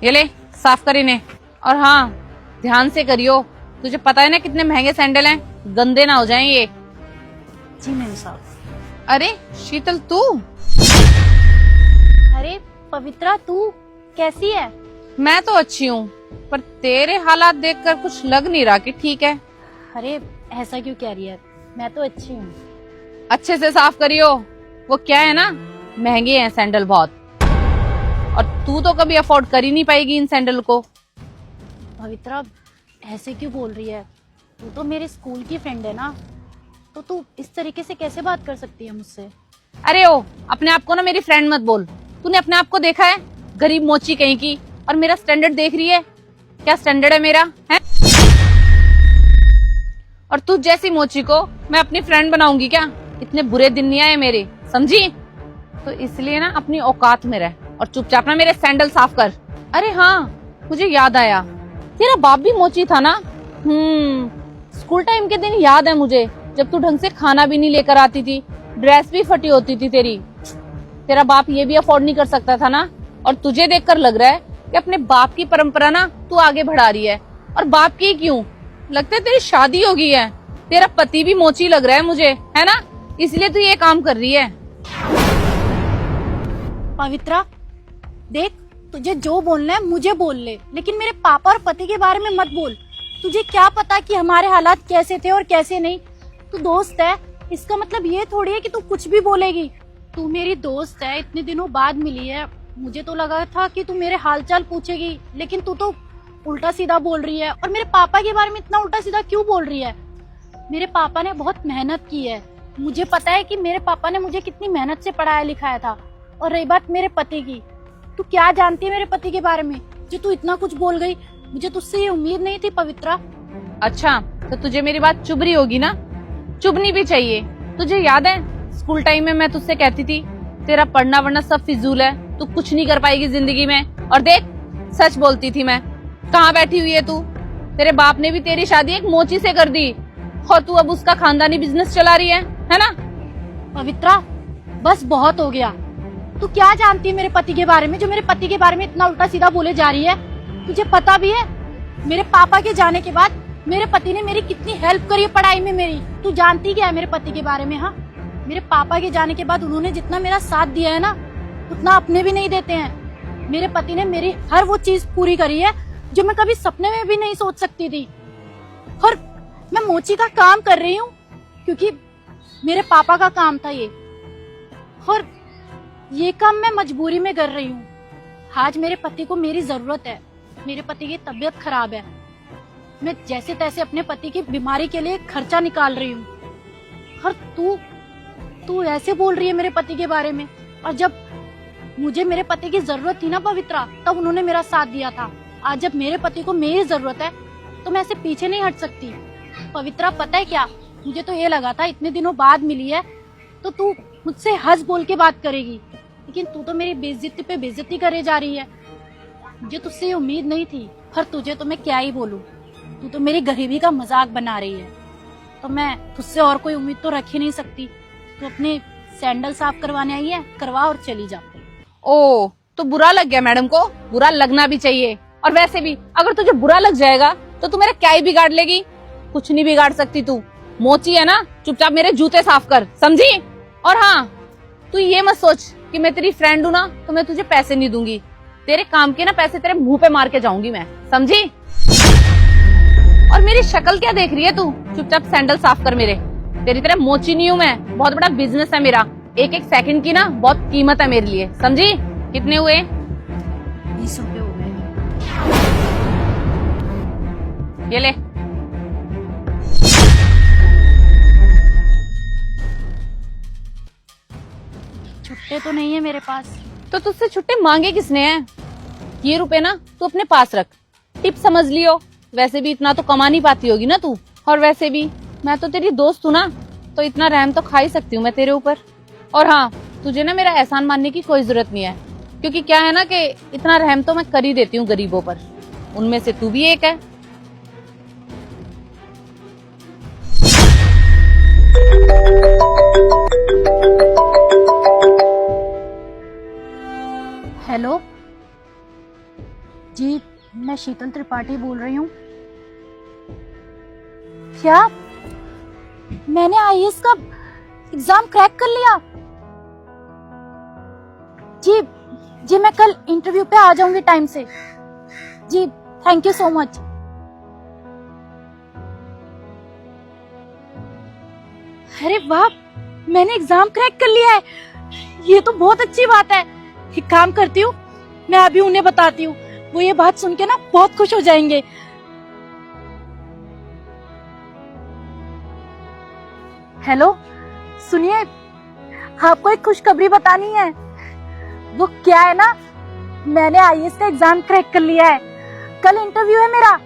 ये ले, साफ कर इन्हें। और हाँ, ध्यान से करियो, तुझे पता है ना कितने महंगे सैंडल हैं, गंदे ना हो जाएं ये। जी मैम साहब। अरे शीतल तू? अरे पवित्रा तू कैसी है? मैं तो अच्छी हूँ, पर तेरे हालात देखकर कुछ लग नहीं रहा कि ठीक है। अरे ऐसा क्यों कह रही है, मैं तो अच्छी हूँ। अच्छे से साफ करियो, वो क्या है ना, महंगे हैं सैंडल बहुत, और तू तो कभी अफोर्ड कर ही नहीं पाएगी इन सैंडल को। पवित्रा ऐसे क्यों बोल रही है, तू तो मेरे स्कूल की फ्रेंड है ना, तो तू इस तरीके से कैसे बात कर सकती है मुझसे? अरे ओ, अपने आप को ना मेरी फ्रेंड मत बोल। तूने अपने आप को देखा है, गरीब मोची कहीं की, और मेरा स्टैंडर्ड देख रही है? क्या स्टैंडर्ड है मेरा, है? और तू जैसी मोची को मैं अपनी फ्रेंड बनाऊंगी क्या? इतने बुरे दिन नहीं आए मेरे, समझी? तो इसलिए ना अपनी औकात में रह और चुपचाप ना मेरे सैंडल साफ कर। अरे हाँ, मुझे याद आया, तेरा बाप भी मोची था ना। स्कूल टाइम के दिन याद है मुझे, जब तू ढंग से खाना भी नहीं लेकर आती थी, ड्रेस भी फटी होती थी तेरी। तेरा बाप ये भी अफोर्ड नहीं कर सकता था ना, और तुझे देखकर लग रहा है कि अपने बाप की परंपरा ना तू आगे बढ़ा रही है। और बाप की क्यों, लगता है तेरी शादी हो गई है, तेरा पति भी मोची लग रहा है मुझे, है ना? इसलिए तू ये काम कर रही है। पवित्रा देख, तुझे जो बोलना है मुझे बोल ले, लेकिन मेरे पापा और पति के बारे में मत बोल। तुझे क्या पता कि हमारे हालात कैसे थे और कैसे नहीं। तू दोस्त है, इसका मतलब ये थोड़ी है कि तू कुछ भी बोलेगी। तू मेरी दोस्त है, इतने दिनों बाद मिली है, मुझे तो लगा था कि तू मेरे हालचाल पूछेगी, लेकिन तू तो उल्टा सीधा बोल रही है। और मेरे पापा के बारे में इतना उल्टा सीधा क्यों बोल रही है? मेरे पापा ने बहुत मेहनत की है, मुझे पता है कि मेरे पापा ने मुझे कितनी मेहनत से पढ़ाया लिखाया था। और रही बात मेरे पति की, तू क्या जानती है मेरे पति के बारे में जो तू इतना कुछ बोल गई? मुझे तुझसे ये उम्मीद नहीं थी पवित्रा। अच्छा, तो तुझे मेरी बात चुभ रही होगी ना? चुभनी भी चाहिए। तुझे याद है स्कूल टाइम में मैं तुझसे कहती थी तेरा पढ़ना वढ़ना सब फिजूल है, तू कुछ नहीं कर पाएगी जिंदगी में। और देख, सच बोलती थी मैं। कहाँ बैठी हुई है तू? तेरे बाप ने भी तेरी शादी एक मोची से कर दी, और तू अब उसका खानदानी बिजनेस चला रही है ना? पवित्रा बस बहुत हो गया। तू क्या जानती है मेरे पति के बारे में, जो मेरे पति के बारे में इतना उल्टा सीधा बोले जा रही है? तुझे पता भी है मेरे पापा के जाने के बाद मेरे पति ने मेरी कितनी हेल्प करी है पढ़ाई में मेरी? तू जानती क्या है मेरे पति के बारे में? हाँ, मेरे पापा के जाने के बाद उन्होंने जितना मेरा साथ दिया है ना, उतना अपने भी नहीं देते हैं। मेरे पति ने मेरी हर वो चीज पूरी करी है जो मैं कभी सपने में भी नहीं सोच सकती थी। और मैं मोची का काम कर रही हूँ क्योंकि मेरे पापा का काम था ये, और ये काम मैं मजबूरी में कर रही हूँ। आज मेरे पति को मेरी जरूरत है, मेरे पति की तबीयत खराब है, मैं जैसे तैसे अपने पति की बीमारी के लिए खर्चा निकाल रही हूँ। और तू ऐसे बोल रही है मेरे पति के बारे में? और जब मुझे मेरे पति की जरूरत थी ना पवित्रा, तब उन्होंने मेरा साथ दिया था। आज जब मेरे पति को मेरी जरूरत है तो मैं ऐसे पीछे नहीं हट सकती। पवित्रा पता है क्या, मुझे तो ये लगा था इतने दिनों बाद मिली है तो तू मुझसे हंस बोल के बात करेगी, लेकिन तू तो मेरी बेइज्जती पे बेइज्जती करे जा रही है। मुझे तुझसे ये उम्मीद नहीं थी, पर तुझे तो मैं क्या ही बोलूं, तू तो मेरी गरीबी का मजाक बना रही है। तो मैं तुझसे और कोई उम्मीद तो रख ही नहीं सकती। तू अपने सैंडल साफ करवाने आई है, करवा और चली जा। ओ, तो बुरा लग गया मैडम को? बुरा लगना भी चाहिए। और वैसे भी अगर तुझे बुरा लग जाएगा तो तू मेरा क्या ही बिगाड़ लेगी? कुछ नहीं बिगाड़ सकती तू, मोची है ना। चुपचाप मेरे जूते साफ कर, समझी? और हाँ, तू ये मत सोच कि मैं तेरी फ्रेंड हूँ ना तो मैं तुझे पैसे नहीं दूंगी। तेरे काम के ना पैसे तेरे मुंह पे मार के जाऊंगी मैं, समझी? और मेरी शक्ल क्या देख रही है तू? चुपचाप सैंडल साफ कर मेरे। तेरी तरह मोची नहीं हूँ मैं, बहुत बड़ा बिजनेस है मेरा। एक एक सेकंड की ना बहुत कीमत है मेरे लिए, समझी? कितने हुए? 20 रुपए हो गए। ये ले। छुट्टे तो नहीं है मेरे पास। तो तुझसे छुट्टे मांगे किसने हैं? ये रुपए ना तू अपने पास रख, टिप समझ लियो। वैसे भी इतना तो कमा नहीं पाती होगी ना तू, और वैसे भी मैं तो तेरी दोस्त हूँ ना, तो इतना रहम तो खा ही सकती हूँ मैं तेरे ऊपर। और हाँ, तुझे ना मेरा एहसान मानने की कोई जरूरत नहीं है, क्योंकि क्या है ना कि इतना रहम तो मैं कर ही देती हूँ गरीबों पर। उनमें से तू भी एक है। हेलो जी, मैं शीतल त्रिपाठी बोल रही हूँ। क्या मैंने आईएएस का एग्जाम क्रैक कर लिया? जी जी, मैं कल इंटरव्यू पे आ जाऊंगी टाइम से। जी, थैंक यू सो मच। अरे वाह, मैंने एग्जाम क्रैक कर लिया है। ये तो बहुत अच्छी बात है। एक काम करती हूँ, मैं अभी उन्हें बताती हूँ। वो ये बात सुन के ना बहुत खुश हो जाएंगे। हेलो, सुनिए, आपको एक खुशखबरी बतानी है। वो क्या है ना, मैंने आईएएस का एग्जाम क्रैक कर लिया है। कल इंटरव्यू है मेरा।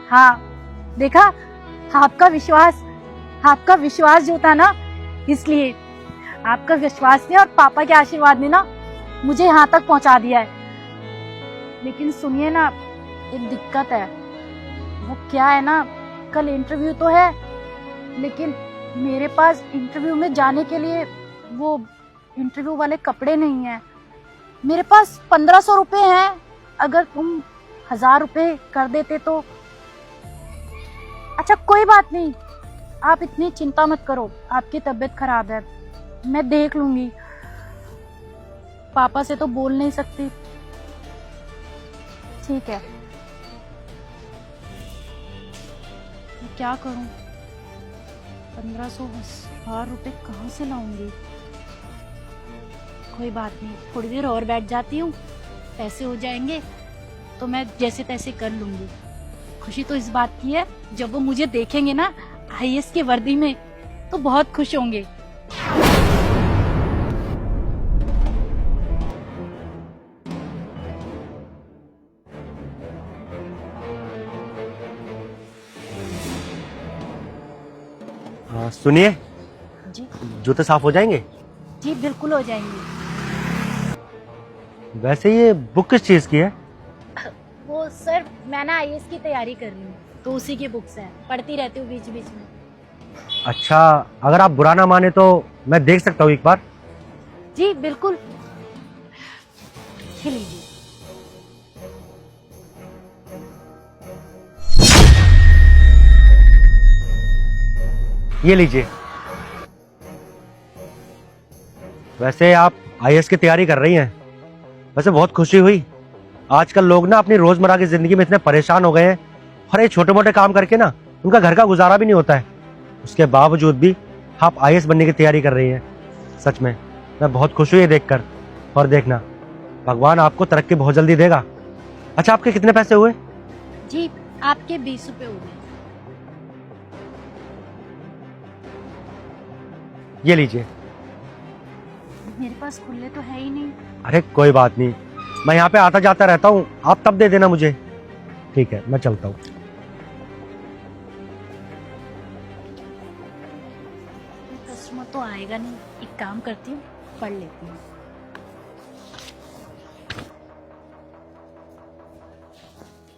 हाँ, देखा, आपका विश्वास जो था ना, इसलिए आपका विश्वास ने और पापा के आशीर्वाद ने ना मुझे यहाँ तक पहुँचा दिया है। लेकिन सुनिए ना, एक दिक्कत है। वो क्या है ना, कल इंटरव्यू तो है, लेकिन मेरे पास इंटरव्यू में जाने के लिए वो इंटरव्यू वाले कपड़े नहीं हैं। मेरे पास 1500 रुपए हैं। अगर तुम 1000 रुपए कर देते तो। अच्छा, कोई बात नहीं, आप इतनी चिंता मत करो। आपकी तबीयत खराब है, मैं देख लूंगी। पापा से तो बोल नहीं सकती। ठीक है, मैं क्या करूं? 1500 रुपए कहाँ से लाऊंगी? कोई बात नहीं, थोड़ी देर और बैठ जाती हूँ, पैसे हो जाएंगे तो मैं जैसे तैसे कर लूंगी। खुशी तो इस बात की है, जब वो मुझे देखेंगे ना आईएएस की वर्दी में तो बहुत खुश होंगे। सुनिए, जी जूते साफ हो जाएंगे? जी, बिल्कुल हो जाएंगे। वैसे ये बुक किस चीज की है? वो सर, मैं ना आईएएस की तैयारी कर रही हूँ, तो उसी की बुक्स हैं, पढ़ती रहती हूँ बीच बीच में। अच्छा, अगर आप बुरा ना माने तो मैं देख सकता हूँ एक बार? जी बिल्कुल, ये लीजिए। ये लीजिए। वैसे आप आईएएस की तैयारी कर रही हैं, वैसे बहुत खुशी हुई। आजकल लोग ना अपनी रोजमर्रा की जिंदगी में इतने परेशान हो गए हैं, और ये छोटे मोटे काम करके ना उनका घर का गुजारा भी नहीं होता है। उसके बावजूद भी आप आईएएस बनने की तैयारी कर रही हैं। सच में मैं बहुत खुश हुई ये देखकर। और देखना, भगवान आपको तरक्की बहुत जल्दी देगा। अच्छा, आपके कितने पैसे हुए? जी, आपके 20 रुपए हो गए। ये लीजिए। मेरे पास खुले तो है ही नहीं। अरे कोई बात नहीं, मैं यहाँ पे आता जाता रहता हूँ, आप तब दे देना मुझे। ठीक है, मैं चलता हूँ। कस्टमर तो आएगा नहीं, एक काम करती हूँ, पढ़ लेती हूँ।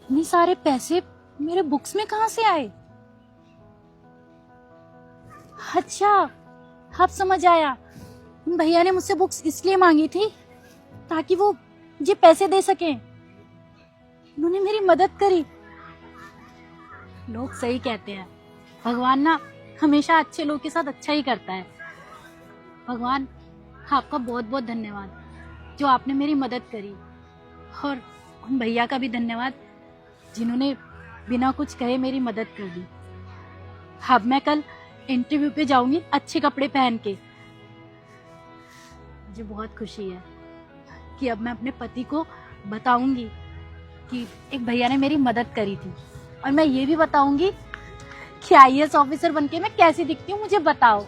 इतने सारे पैसे मेरे बुक्स में कहाँ से आए? अच्छा, अब समझ आया। उन भैया ने मुझसे बुक्स इसलिए मांगी थी ताकि वो मुझे पैसे दे सकें। उन्होंने मेरी मदद करी। लोग सही कहते हैं, भगवान ना हमेशा अच्छे लोग के साथ अच्छा ही करता है। भगवान, आपका बहुत बहुत धन्यवाद जो आपने मेरी मदद करी, और उन भैया का भी धन्यवाद जिन्होंने बिना कुछ कहे मेरी मदद कर दी। अब मैं कल इंटरव्यू पे जाऊंगी अच्छे कपड़े पहन के। मुझे बहुत खुशी है कि अब मैं अपने पति को बताऊंगी कि एक भैया ने मेरी मदद करी थी, और मैं ये भी बताऊंगी कि आईएएस ऑफिसर बनके मैं कैसी दिखती हूँ, मुझे बताओ।